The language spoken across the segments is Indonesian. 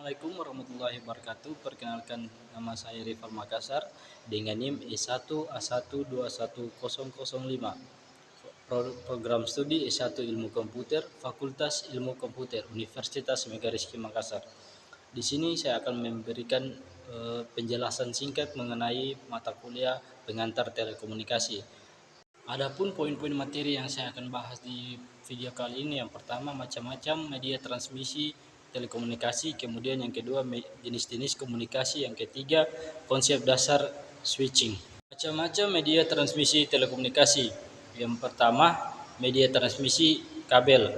Assalamualaikum warahmatullahi wabarakatuh. Perkenalkan, nama saya Rifal Makassar dengan NIM E1A121005. Program studi S1 Ilmu Komputer, Fakultas Ilmu Komputer, Universitas Megariski Makassar. Di sini saya akan memberikan penjelasan singkat mengenai mata kuliah pengantar telekomunikasi. Adapun poin-poin materi yang saya akan bahas di video kali ini, yang pertama macam-macam media transmisi telekomunikasi, kemudian yang kedua jenis-jenis komunikasi, yang ketiga konsep dasar switching. Macam-macam media transmisi telekomunikasi. Yang pertama, media transmisi kabel.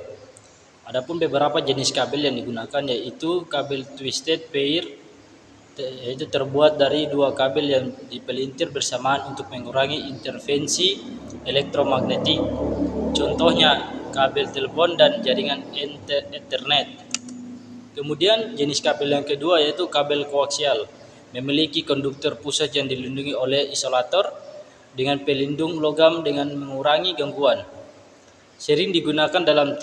Adapun beberapa jenis kabel yang digunakan yaitu kabel twisted pair, yaitu terbuat dari dua kabel yang dipelintir bersamaan untuk mengurangi interferensi elektromagnetik. Contohnya kabel telepon dan jaringan Ethernet. Kemudian jenis kabel yang kedua yaitu kabel koaksial, memiliki konduktor pusat yang dilindungi oleh isolator dengan pelindung logam dengan mengurangi gangguan. Sering digunakan dalam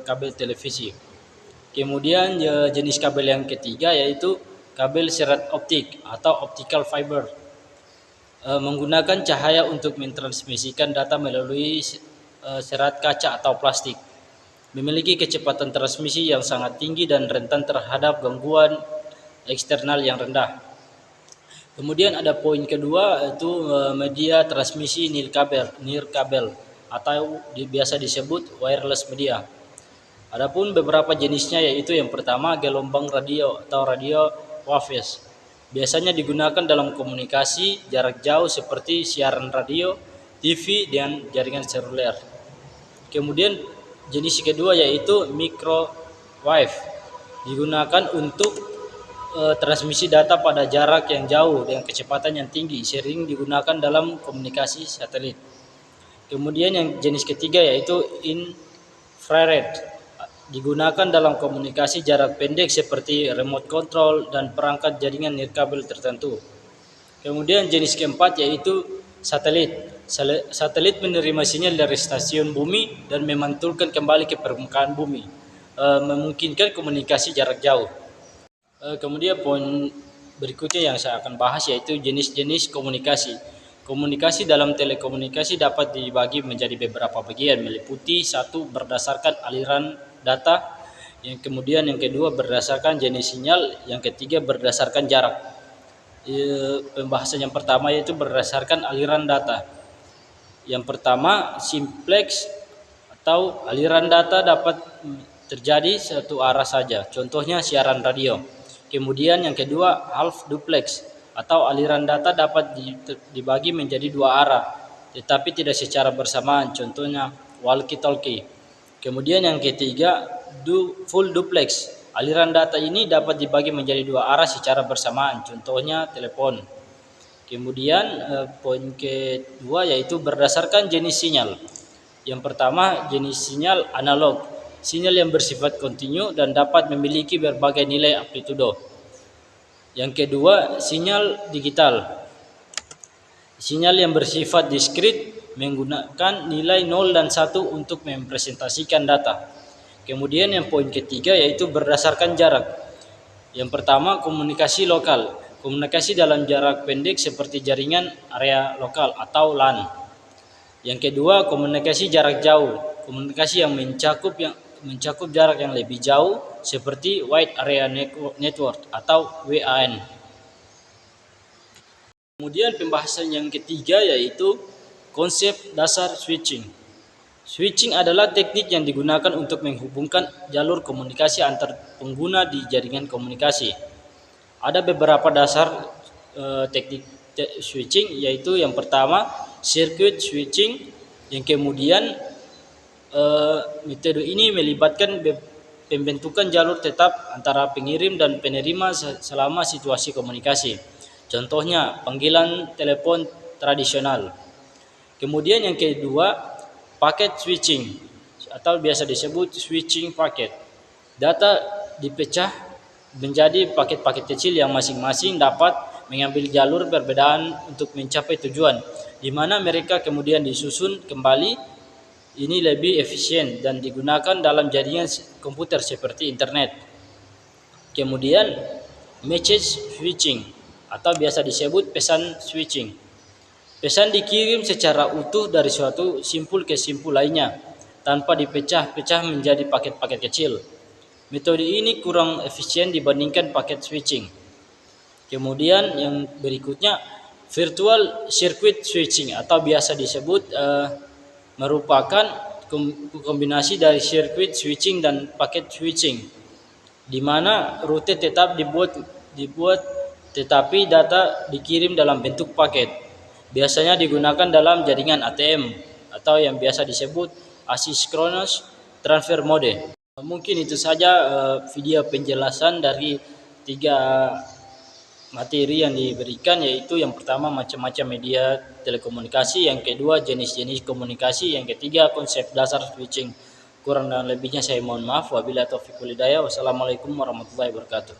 kabel televisi. Kemudian jenis kabel yang ketiga yaitu kabel serat optik atau optical fiber, menggunakan cahaya untuk mentransmisikan data melalui serat kaca atau plastik. Memiliki kecepatan transmisi yang sangat tinggi dan rentan terhadap gangguan eksternal yang rendah. Kemudian ada poin kedua yaitu media transmisi nirkabel atau biasa disebut wireless media. Adapun beberapa jenisnya yaitu yang pertama gelombang radio atau radio waves. Biasanya digunakan dalam komunikasi jarak jauh seperti siaran radio, TV, dan jaringan seluler. Kemudian jenis kedua yaitu microwave, digunakan untuk transmisi data pada jarak yang jauh dengan kecepatan yang tinggi, sering digunakan dalam komunikasi satelit. Kemudian yang jenis ketiga yaitu infrared, digunakan dalam komunikasi jarak pendek seperti remote control dan perangkat jaringan nirkabel tertentu. Kemudian jenis keempat yaitu satelit. Satelit menerima sinyal dari stasiun bumi dan memantulkan kembali ke permukaan bumi, memungkinkan komunikasi jarak jauh. Kemudian poin berikutnya yang saya akan bahas yaitu jenis-jenis komunikasi. Komunikasi dalam telekomunikasi dapat dibagi menjadi beberapa bagian, meliputi satu, berdasarkan aliran data, yang kemudian yang kedua berdasarkan jenis sinyal, yang ketiga berdasarkan jarak. Pembahasan yang pertama yaitu berdasarkan aliran data. Yang pertama, simplex atau aliran data dapat terjadi satu arah saja, contohnya siaran radio. Kemudian yang kedua, half duplex atau aliran data dapat dibagi menjadi dua arah tetapi tidak secara bersamaan, contohnya walkie-talkie. Kemudian yang ketiga, full duplex. Aliran data ini dapat dibagi menjadi dua arah secara bersamaan, contohnya telepon. Kemudian poin kedua yaitu berdasarkan jenis sinyal. Yang pertama, jenis sinyal analog, sinyal yang bersifat kontinu dan dapat memiliki berbagai nilai amplitudo. Yang kedua, sinyal digital, sinyal yang bersifat diskrit menggunakan nilai 0 dan 1 untuk mempresentasikan data. Kemudian yang poin ketiga yaitu berdasarkan jarak. Yang pertama, komunikasi lokal, komunikasi dalam jarak pendek seperti jaringan area lokal atau LAN. Yang kedua, komunikasi jarak jauh, komunikasi yang mencakup jarak yang lebih jauh seperti Wide Area Network atau WAN. Kemudian pembahasan yang ketiga yaitu konsep dasar switching. Switching adalah teknik yang digunakan untuk menghubungkan jalur komunikasi antar pengguna di jaringan komunikasi. Ada beberapa dasar teknik switching, yaitu yang pertama circuit switching, yang kemudian metode ini melibatkan pembentukan jalur tetap antara pengirim dan penerima selama situasi komunikasi. Contohnya panggilan telepon tradisional. Kemudian yang kedua, paket switching atau biasa disebut switching paket. Data dipecah menjadi paket-paket kecil yang masing-masing dapat mengambil jalur perbedaan untuk mencapai tujuan, di mana mereka kemudian disusun kembali. Ini lebih efisien dan digunakan dalam jaringan komputer seperti internet. Kemudian message switching atau biasa disebut pesan switching. Pesan dikirim secara utuh dari suatu simpul ke simpul lainnya tanpa dipecah-pecah menjadi paket-paket kecil. Metode ini kurang efisien dibandingkan paket switching. Kemudian yang berikutnya virtual circuit switching atau biasa disebut merupakan kombinasi dari circuit switching dan paket switching, di mana rute tetap dibuat tetapi data dikirim dalam bentuk paket. Biasanya digunakan dalam jaringan ATM atau yang biasa disebut asynchronous transfer mode. Mungkin itu saja video penjelasan dari 3 materi yang diberikan, yaitu yang pertama macam-macam media telekomunikasi, yang kedua jenis-jenis komunikasi, yang ketiga konsep dasar switching. Kurang dan lebihnya saya mohon maaf. Wabillahi taufiq wal hidayah. Wassalamualaikum warahmatullahi wabarakatuh.